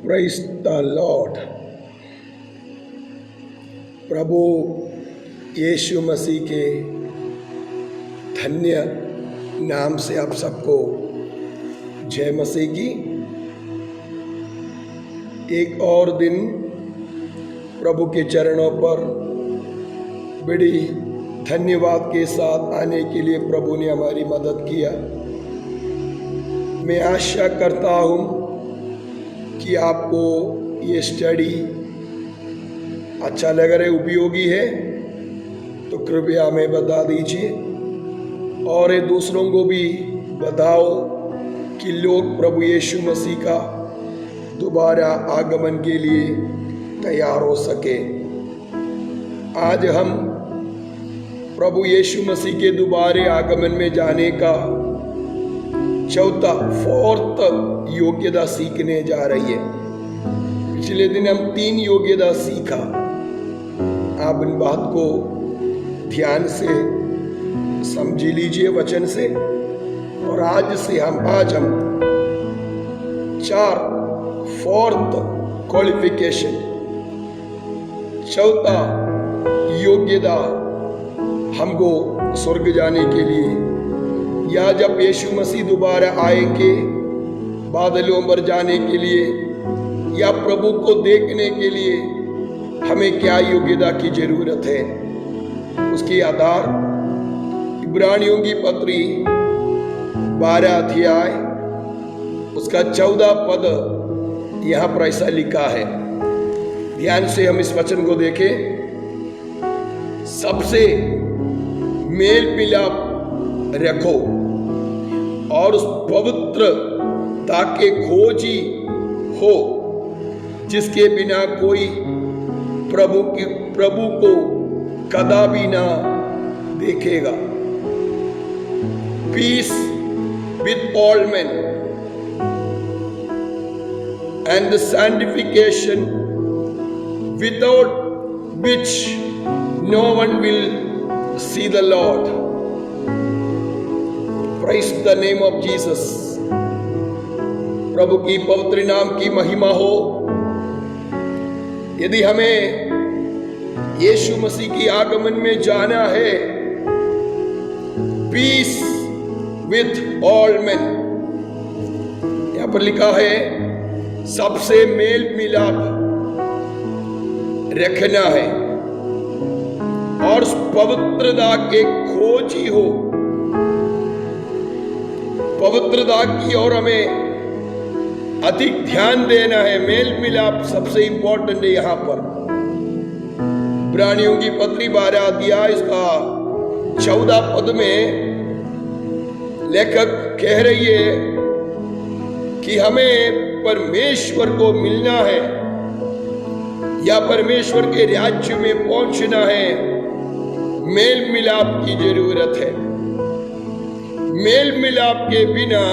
Praise the Lord. प्रभु यीशु मसीह के धन्य नाम से आप सबको जय मसीह की। एक और दिन प्रभु के चरणों पर बड़ी धन्यवाद के साथ आने के लिए प्रभु ने हमारी मदद किया। मैं आशा करता हूँ कि आपको ये स्टडी अच्छा लग रहा है, उपयोगी है, तो कृपया हमें बता दीजिए और ये दूसरों को भी बताओ कि लोग प्रभु यीशु मसीह का दोबारा आगमन के लिए तैयार हो सके। आज हम प्रभु यीशु मसीह के दोबारा आगमन में जाने का फोर्थ योग्यता सीखने जा रही है। पिछले दिन हम 3 योग्यता सीखा। आप इन बात को ध्यान से समझ लीजिए वचन से, और आज हम 4 क्वालिफिकेशन, चौथा योग्यता हमको स्वर्ग जाने के लिए, या जब यीशु मसीह दोबारा आएंगे बादलों पर जाने के लिए, या प्रभु को देखने के लिए हमें क्या योग्यता की जरूरत है। उसके आधार इब्रानियों की पत्री 12 अध्याय उसका 14 पद यहाँ पर ऐसा लिखा है। ध्यान से हम इस वचन को देखें। सबसे मेल मिलाप रखो और उस पवित्रता के खोजी हो जिसके बिना कोई प्रभु को कदापि ना देखेगा। Peace with all men and the sanctification without which no one will see the Lord. Praise the name of Jesus. प्रभु की पवित्र नाम की महिमा हो। यदि हमें यीशु मसीह की आगमन में जाना है, पीस विथ ऑल men, यहां पर लिखा है सबसे मेल मिलाप रखना है और पवित्रता के खोजी हो। पवित्रता की ओर हमें अधिक ध्यान देना है। मेल मिलाप सबसे इंपॉर्टेंट है। यहां पर इब्रानियों की पत्री 12 अध्याय इसका 14 पद में लेखक कह रही है कि हमें परमेश्वर को मिलना है या परमेश्वर के राज्य में पहुंचना है, मेल मिलाप की जरूरत है। मेल मिलाप के बिना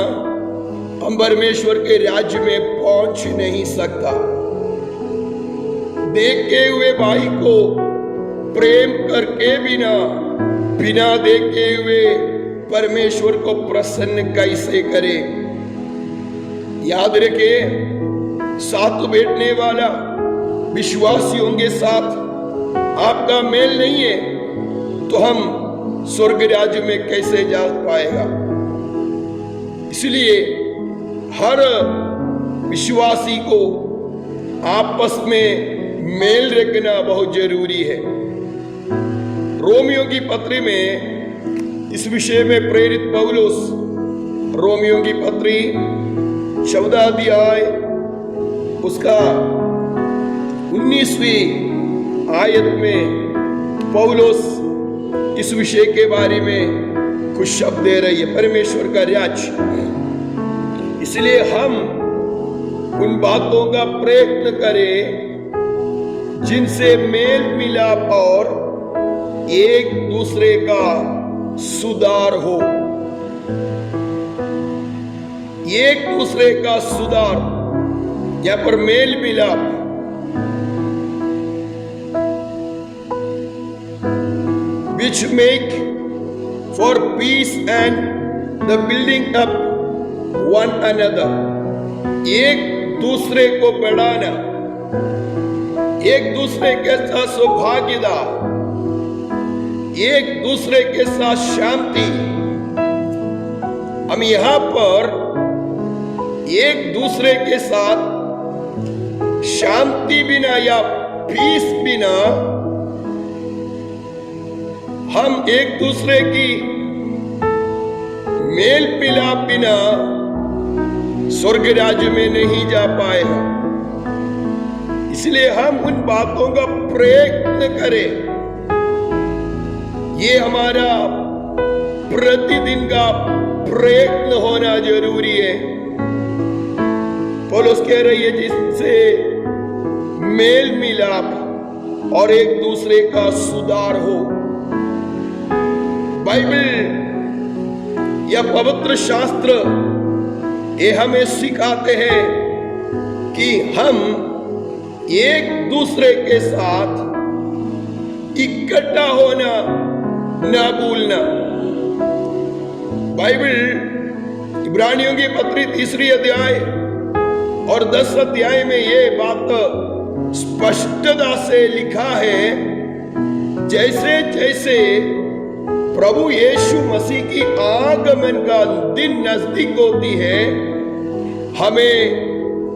हम परमेश्वर के राज्य में पहुंच नहीं सकता। देखे हुए भाई को प्रेम करके बिना देखे हुए परमेश्वर को प्रसन्न कैसे करे। याद रखे, साथ बैठने वाला विश्वासियों के साथ आपका मेल नहीं है तो हम स्वर्ग राज्य में कैसे जा पाएगा। इसलिए हर विश्वासी को आपस में मेल रखना बहुत जरूरी है। रोमियो की पत्री में इस विषय में प्रेरित पौलुस रोमियो की पत्री 14 अध्याय उसका 19वीं आयत में पौलुस इस विषय के बारे में कुछ शब्द दे रही है, परमेश्वर का राज्य। इसलिए हम उन बातों का प्रयत्न करें जिनसे मेल मिलाप और एक दूसरे का सुधार हो। एक दूसरे का सुधार, या पर मेल मिलाप, which make for peace and the building up one another, एक दूसरे को बढ़ाना, एक दूसरे के साथ सौभाग्यता, एक दूसरे के साथ शांति। हम यहां पर एक दूसरे के साथ शांति बिना या पीस बिना हम एक दूसरे की मेल मिलाप बिना स्वर्ग राज्य में नहीं जा पाए हैं। इसलिए हम उन बातों का प्रयत्न करें। ये हमारा प्रतिदिन का प्रयत्न होना जरूरी है। पौलुस कह रही है जिससे मेल मिलाप और एक दूसरे का सुधार हो। बाइबल या पवित्र शास्त्र ये हमें सिखाते हैं कि हम एक दूसरे के साथ इकट्ठा होना ना भूलना। बाइबल इब्रानियों की पत्री 3 अध्याय और 10 अध्याय में ये बात स्पष्टता से लिखा है, जैसे जैसे प्रभु यीशु मसीह की आगमन का दिन नजदीक होती है, हमें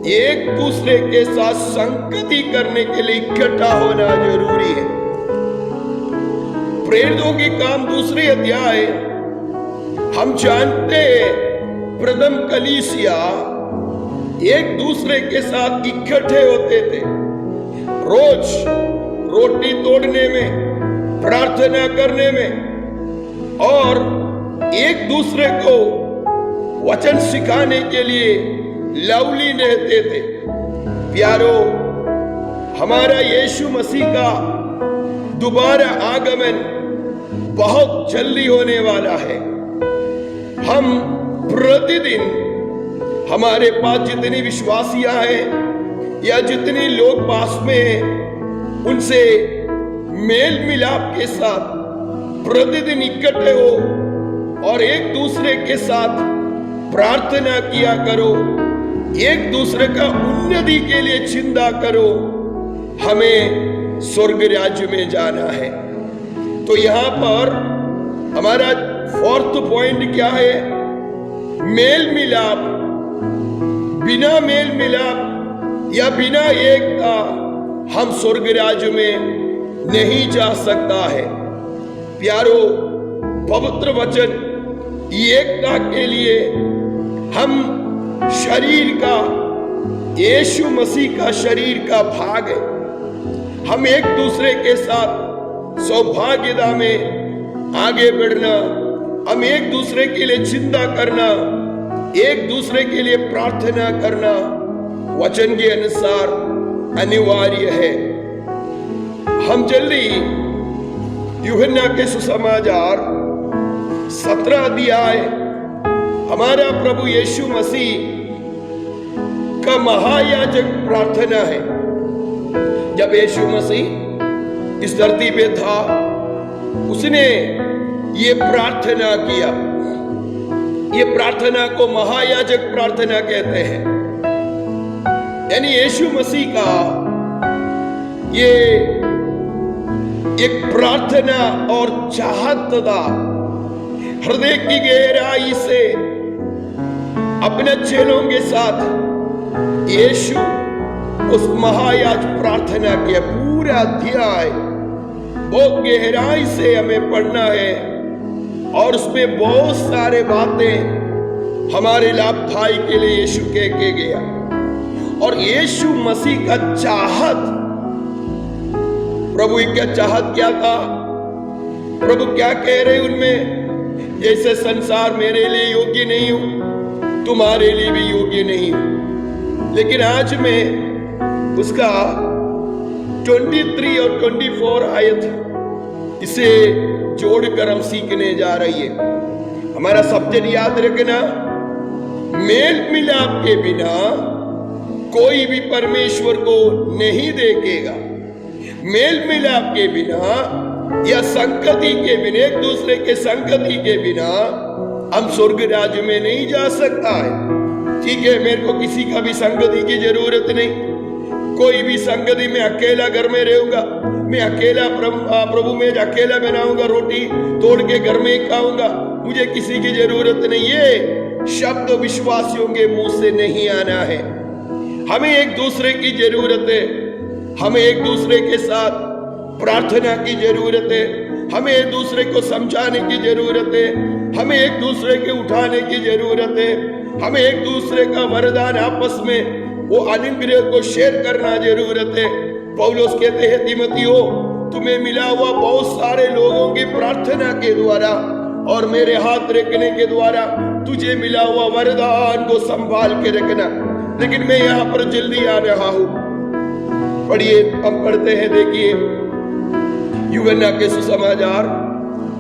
एक दूसरे के साथ संगति करने के लिए इकट्ठा होना जरूरी है। प्रेरितों के काम 2 अध्याय हम जानते हैं, प्रथम कलीसिया एक दूसरे के साथ इकट्ठे होते थे, रोज रोटी तोड़ने में, प्रार्थना करने में और एक दूसरे को वचन सिखाने के लिए लवली रहते थे। प्यारो, हमारा यीशु मसीह का दोबारा आगमन बहुत जल्दी होने वाला है। हम प्रतिदिन हमारे पास जितनी विश्वासियां हैं या जितने लोग पास में हैं, उनसे मेल मिलाप के साथ प्रतिदिन इकट्ठे हो और एक दूसरे के साथ प्रार्थना किया करो, एक दूसरे का उन्नति के लिए चिंता करो। हमें स्वर्ग राज्य में जाना है। तो यहां पर हमारा 4th पॉइंट क्या है? मेल मिलाप। बिना मेल मिलाप या बिना एकता हम स्वर्ग राज्य में नहीं जा सकता है। प्यारो, पवित्र वचन एकता के लिए हम शरीर का, यीशु मसीह का शरीर का भाग है। हम एक दूसरे के साथ सौभाग्यता में आगे बढ़ना, हम एक दूसरे के लिए चिंता करना, एक दूसरे के लिए प्रार्थना करना वचन के अनुसार अनिवार्य है। हम जल्दी यूहन्ना के सुसमाचार 17 अध्याय, हमारा प्रभु यीशु मसीह का महायाजक प्रार्थना है। जब यीशु मसीह इस धरती पे था, उसने ये प्रार्थना किया। ये प्रार्थना को महायाजक प्रार्थना कहते हैं। यानी यीशु मसीह का ये एक प्रार्थना और चाहत था, हृदय की गहराई से अपने चेलों के साथ यीशु उस महायाज प्रार्थना किया। पूरा अध्याय बहुत गहराई से हमें पढ़ना है और उसमें बहुत सारे बातें हमारे लाभदायी के लिए यीशु कह के गया। और यीशु मसीह का चाहत, प्रभु का चाहत क्या था? प्रभु क्या कह रहे उनमें? जैसे संसार मेरे लिए योग्य नहीं हो, तुम्हारे लिए भी योग्य नहीं हो। लेकिन आज मैं उसका 23 और 24 आयत इसे जोड़कर हम सीखने जा रही है। हमारा सब्जेक्ट याद रखना, मेल मिलाप के बिना कोई भी परमेश्वर को नहीं देखेगा। मेल मिलाप के बिना या संगति के बिना, एक दूसरे के संगति के बिना हम स्वर्ग राज्य में नहीं जा सकता है। ठीक है, मेरे को किसी का भी संगति की जरूरत नहीं, कोई भी संगति में अकेला घर में रहूंगा, मैं अकेला प्रभु में अकेला बनाऊंगा, रोटी तोड़ के घर में ही खाऊंगा, मुझे किसी की जरूरत नहीं। ये शब्द विश्वासियों के मुंह से नहीं आना है। हमें एक दूसरे की जरूरत है, हमें एक दूसरे के साथ प्रार्थना की जरूरत है, हमें एक दूसरे को समझाने की जरूरत है, हमें एक दूसरे के उठाने की जरूरत है, हमें एक दूसरे का वरदान आपस में वो अनुग्रह को शेयर करना जरूरत है। पौलुस कहते हैं तीमुथियो, तुम्हें मिला हुआ बहुत सारे लोगों की प्रार्थना के द्वारा और मेरे हाथ रखने के द्वारा तुझे मिला हुआ वरदान को संभाल के रखना। लेकिन मैं यहाँ पर जल्दी आ रहा हूं, पढ़िए, हम पढ़ते हैं, देखिए यूहन्ना के सुसमाचार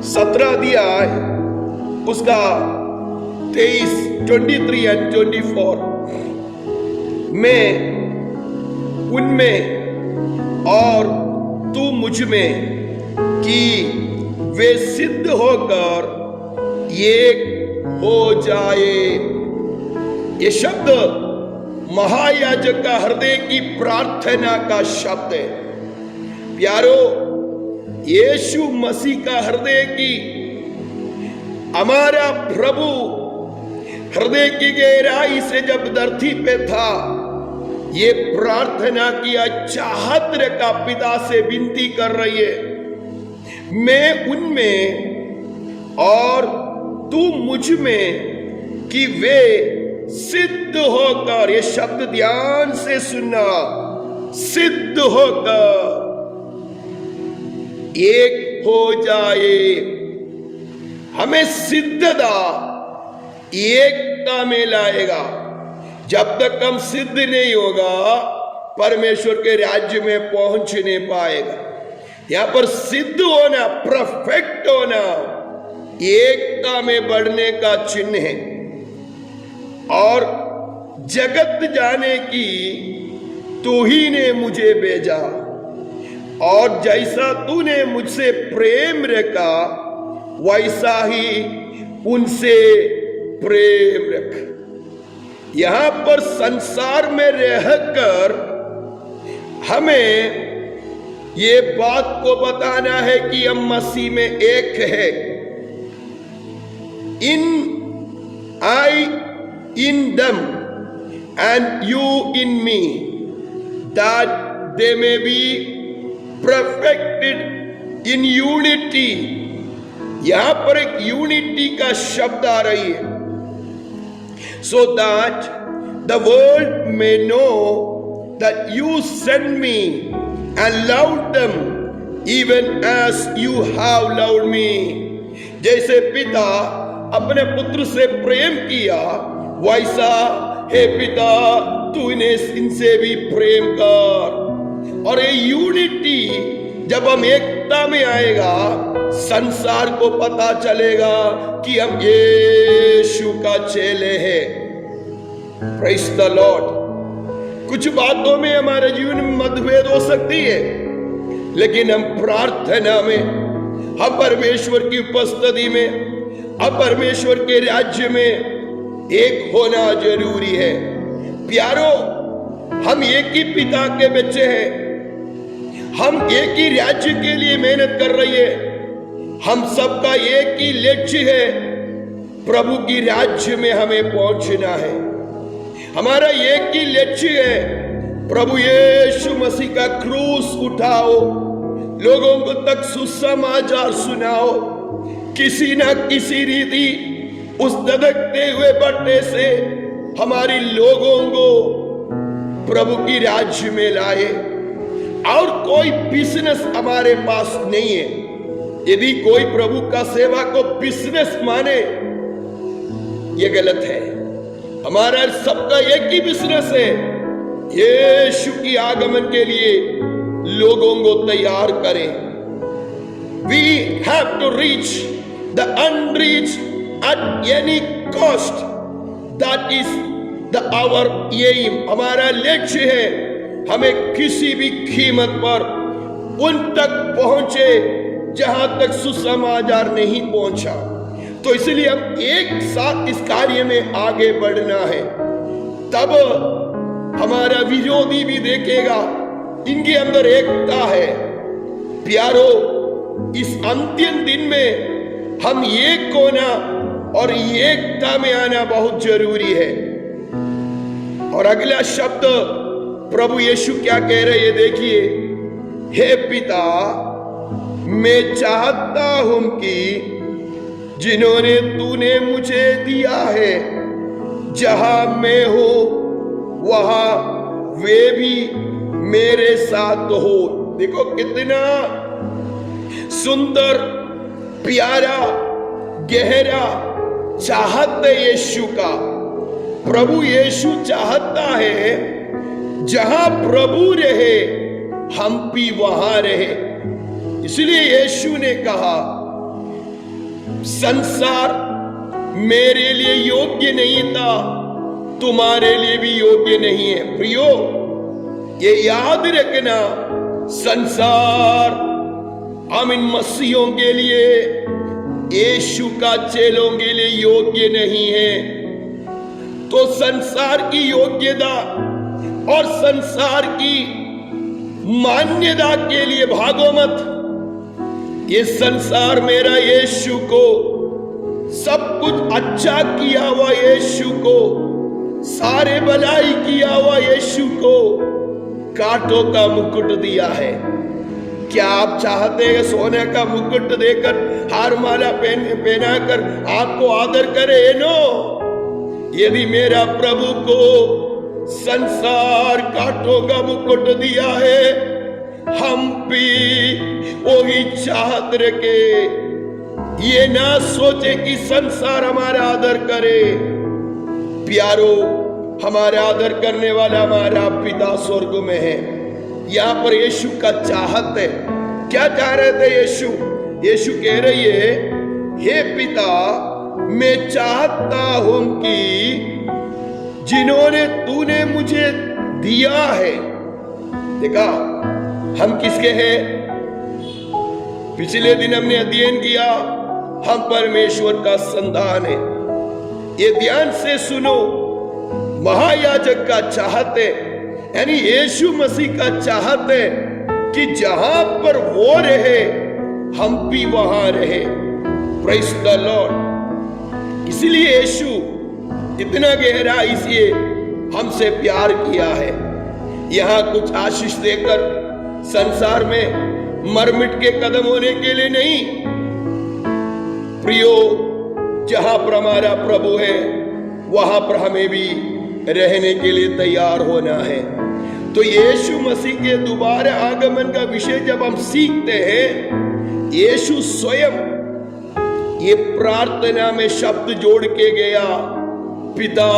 17 अध्याय उसका 23, 23 और 24। मैं उनमें और तू मुझ में कि वे सिद्ध होकर एक हो जाए। ये शब्द महायाजक का हृदय की प्रार्थना का शब्द है। प्यारो, यीशु मसीह का हृदय की, हमारा प्रभु हृदय की गहराई से जब धरती पे था, ये प्रार्थना किया, चाहत का पिता से विनती कर रही है, मैं उनमें और तू मुझ में कि वे सिद्ध होकर, ये शब्द ध्यान से सुनना, सिद्ध होकर एक हो जाए। हमें सिद्धता एकता में लाएगा। जब तक हम सिद्ध नहीं होगा, परमेश्वर के राज्य में पहुंच नहीं पाएगा। यहां पर सिद्ध होना, परफेक्ट होना, एकता में बढ़ने का चिन्ह है। और जगत जाने की तू ही ने मुझे भेजा, और जैसा तूने मुझसे प्रेम रखा वैसा ही उनसे प्रेम रख। यहां पर संसार में रहकर हमें ये बात को बताना है कि हम मसीह में एक है। इन आई इन them and you in me, that they may be perfected in unity. यहां पर एक यूनिटी का शब्द आ रही है। So that the world may know that you sent me and loved them even as you have loved me. जैसे पिता अपने पुत्र से प्रेम किया, वैसा हे पिता तूने इनसे भी प्रेम कर। और ये यूनिटी जब हम एकता में आएगा, संसार को पता चलेगा कि हम यीशु का चेले हैं। Praise the Lord. कुछ बातों में हमारे जीवन में मतभेद हो सकती है, लेकिन हम प्रार्थना में, हम परमेश्वर की उपस्थिति में, हम परमेश्वर के राज्य में एक होना जरूरी है। प्यारो, हम एक ही पिता के बच्चे हैं, हम एक ही राज्य के लिए मेहनत कर रही है। हम सबका एक ही लक्ष्य है, प्रभु की राज्य में हमें पहुंचना है। हमारा एक ही लक्ष्य है, प्रभु यीशु मसीह का क्रूस उठाओ, लोगों को तक सुसमाचार सुनाओ, किसी ना किसी रीति उस धधकते हुए बट्टे से हमारी लोगों को प्रभु की राज्य में लाए। और कोई बिजनेस हमारे पास नहीं है। यदि कोई प्रभु का सेवा को बिजनेस माने, ये गलत है। हमारा सबका एक ही बिजनेस है, यीशु की आगमन के लिए लोगों को तैयार करें। We have to reach the unreached at any cost. That is our aim. हमारा लक्ष्य है, हमें किसी भी कीमत पर उन तक पहुंचे जहां तक सुसमाचार नहीं पहुंचा। तो इसलिए हम एक साथ इस कार्य में आगे बढ़ना है। तब हमारा विरोधी भी देखेगा इनके अंदर एकता है। प्यारो, इस अंतिम दिन में हम एक होना और एकता में आना बहुत जरूरी है। और अगला शब्द प्रभु यीशु क्या कह रहे हैं, देखिए, हे पिता, मैं चाहता हूं कि जिन्होंने तूने मुझे दिया है, जहां मैं हो वहां वे भी मेरे साथ हो। देखो कितना सुंदर, प्यारा, गहरा चाहत है यीशु का। प्रभु यीशु चाहता है जहां प्रभु रहे हम भी वहां रहे। इसलिए यीशु ने कहा, संसार मेरे लिए योग्य नहीं था, तुम्हारे लिए भी योग्य नहीं है। प्रियो, ये याद रखना, संसार हम इन मसीहों के लिए, यीशु का चेलों के लिए योग्य नहीं है। तो संसार की योग्यता और संसार की मान्यता के लिए भागो मत। ये संसार मेरा यीशु को, सब कुछ अच्छा किया हुआ यीशु को, सारे भलाई किया हुआ यीशु को कांटों का मुकुट दिया है। क्या आप चाहते हैं सोने का मुकुट देकर, हार माला पहनाकर आपको आदर करे? नो, यदि मेरा प्रभु को संसार कांटों का मुकुट दिया है, हम भी वही चाहत रखे। ये ना सोचे कि संसार हमारा आदर करे। प्यारो, हमारा आदर करने वाला हमारा पिता स्वर्ग में है। यहां पर यीशु का चाहत है। क्या चाह रहे थे यीशु? यीशु कह रही है, हे पिता, मैं चाहता हूं कि जिन्होंने तूने मुझे दिया है। देखा, हम किसके हैं? पिछले दिन हमने अध्ययन किया, हम परमेश्वर का संतान है। ये ध्यान से सुनो, महायाजक का चाहत है, यानी यीशु मसीह का चाहत है कि जहां पर वो रहे हम भी वहां रहे। Praise the Lord. इसलिए यीशु इतना गहराई से हमसे प्यार किया है। यहां कुछ आशीष देकर संसार में मर मिट के कदम होने के लिए नहीं। प्रियो, जहां पर हमारा प्रभु है वहां पर हमें भी रहने के लिए तैयार होना है। तो यीशु मसीह के दोबारा आगमन का विषय जब हम सीखते हैं, यीशु स्वयं ये प्रार्थना में शब्द जोड़ के गया, पिता,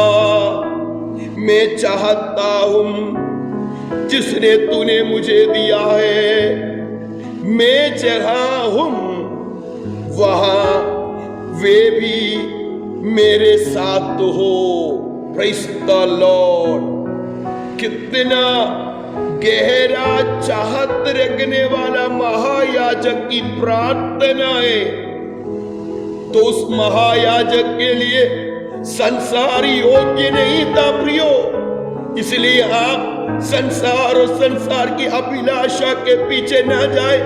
मैं चाहता हूं जिसने तूने मुझे दिया है, मैं जहां हूं वहां वे भी मेरे साथ हो। Praise the Lord. कितना गहरा चाहत रखने वाला महायाजक की प्रार्थना है। तो उस महायाजक के लिए संसार योग्य नहीं था प्रियो। इसलिए आप संसार और संसार की अभिलाषा के पीछे ना जाए।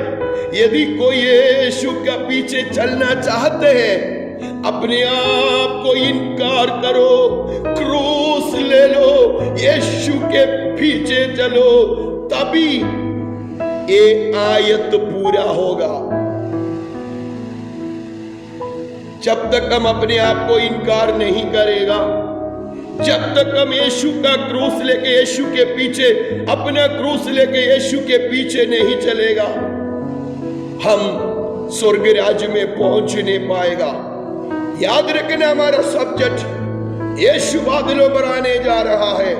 यदि कोई यीशु के पीछे चलना चाहते हैं, अपने आप को इनकार करो, क्रूस ले लो, यीशु के पीछे चलो, तभी ये आयत पूरा होगा। जब तक हम अपने आप को इनकार नहीं करेगा, जब तक हम यीशु का क्रूस लेके यीशु के पीछे, अपना क्रूस लेके यीशु के पीछे नहीं चलेगा, हम स्वर्ग राज्य में पहुंच नहीं पाएगा। याद रखना, हमारा सब्जेक्ट यीशु बादलों पर आने जा रहा है।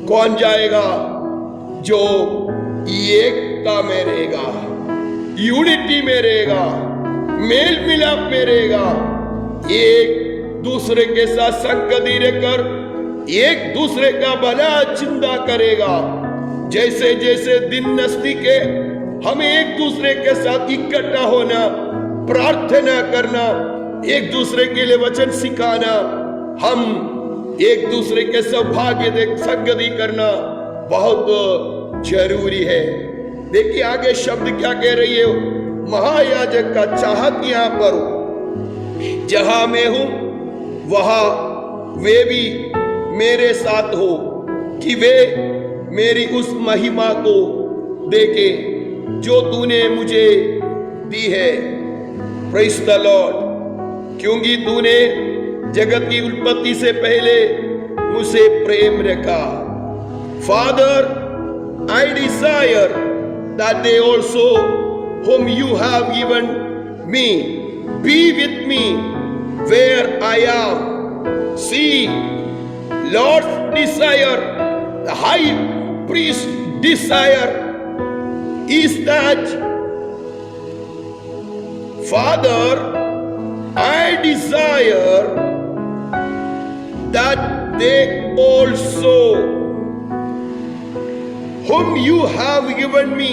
कौन जाएगा? जो एकता में रहेगा, यूनिटी में रहेगा, मेल मिलाप में रहेगा, एक दूसरे के साथ संगति रखकर एक दूसरे का भला चिंता करेगा। जैसे जैसे दिन नजदीक है, हमें एक दूसरे के साथ इकट्ठा होना, प्रार्थना करना, एक दूसरे के लिए वचन सिखाना, हम एक दूसरे के सौभाग्य देख संगति करना बहुत जरूरी है। देखिए आगे शब्द क्या कह रही है, महायाजक का चाहत यहां पर जहां मैं हूं वहां वे भी मेरे साथ हो, कि वे मेरी उस महिमा को देखे जो तूने मुझे दी है। Praise the Lord. क्योंकि तूने जगत की उत्पत्ति से पहले मुझसे प्रेम रखा। Father, I desire that they also whom you have given me be with me where I am. See, Lord's desire, the high priest's desire is that, Father, I desire that they also whom you have given me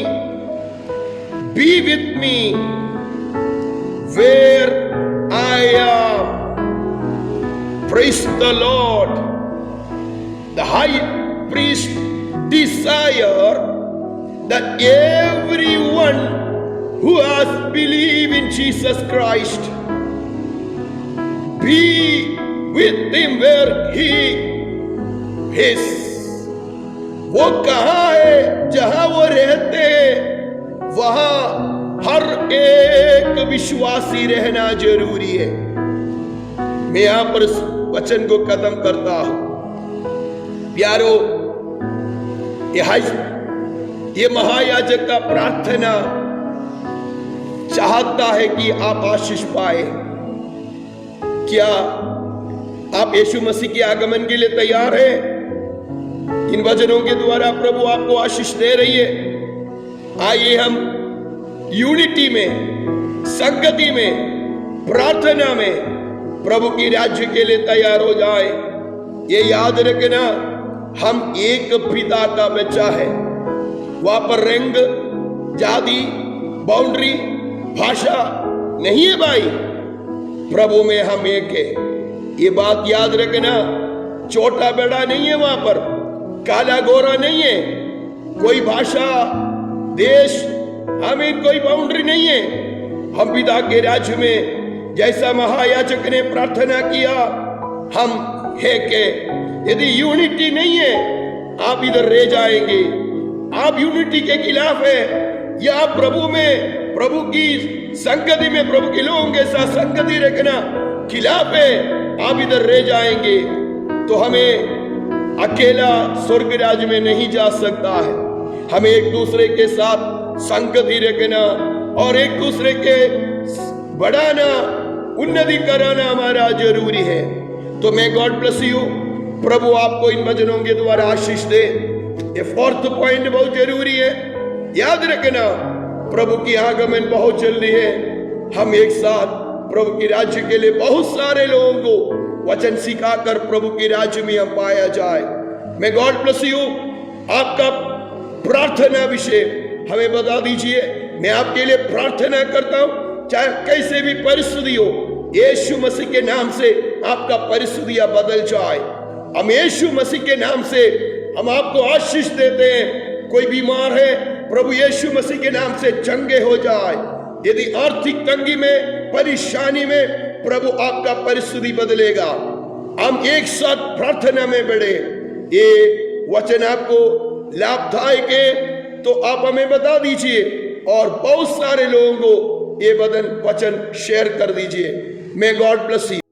be with me where I am. Praise the Lord. The high priest desire that everyone who has believed in Jesus Christ be with him where he is. वो कहाँ है जहां वो रहते हैं, वहां हर एक विश्वासी रहना जरूरी है। मैं यहां पर इस वचन को खत्म करता हूं। प्यारो, ये महायाजक का प्रार्थना चाहता है कि आप आशीष पाए। क्या आप यीशु मसीह के आगमन के लिए तैयार हैं? इन वचनों के द्वारा प्रभु आपको आशीष दे रही है। आइए हम यूनिटी में, संगति में, प्रार्थना में प्रभु की राज्य के लिए तैयार हो जाए। ये याद रखना, हम एक पिता का बच्चा है। वहां पर रंग, जाति, बाउंड्री, भाषा नहीं है भाई। प्रभु में हम एक है। ये बात याद रखना। छोटा बड़ा नहीं है वहां पर, काला गोरा नहीं है, कोई भाषा, देश, हमें कोई बाउंड्री नहीं है। हम पिता के राज्य में जैसा महायाजक ने प्रार्थना किया, हम है के। यदि यूनिटी नहीं है, आप इधर रह जाएंगे। आप यूनिटी के खिलाफ है, या आप प्रभु में, प्रभु की संगति में, प्रभु के लोगों के साथ संगति रखना खिलाफ है, आप इधर रह जाएंगे। तो हमें अकेला स्वर्ग राज्य में नहीं जा सकता है। हमें एक दूसरे के साथ संगति रखना और एक दूसरे के बढ़ाना, उन्नति कराना हमारा जरूरी है। तो मैं गॉड ब्लेस यू। प्रभु आपको इन वचनों के द्वारा आशीष दे। ये फोर्थ पॉइंट बहुत जरूरी है, याद रखना। प्रभु की आगमन बहुत जल्दी है। हम एक साथ प्रभु की राज्य के लिए बहुत सारे लोगों को वचन सिखाकर प्रभु के राज्य में हम पाया जाए। मैं गॉड ब्लेस यू। आपका प्रार्थना विषय हमें बता दीजिए। मैं आपके लिए प्रार्थना करता हूं, चाहे कैसे भी परिस्थिति हो, यीशु मसीह के नाम से आपका परिस्थितियां बदल जाए। हम यीशु मसीह के नाम से हम आपको आशीष देते हैं। कोई बीमार है, प्रभु यीशु मसीह के नाम से चंगे हो जाए। यदि आर्थिक तंगी में, परेशानी में, प्रभु आपका परिस्थिति बदलेगा। हम एक साथ प्रार्थना में बढ़े। ये वचन आपको लाभदायक है तो आप हमें बता दीजिए और बहुत सारे लोगों को ये वचन शेयर कर दीजिए। May God bless you.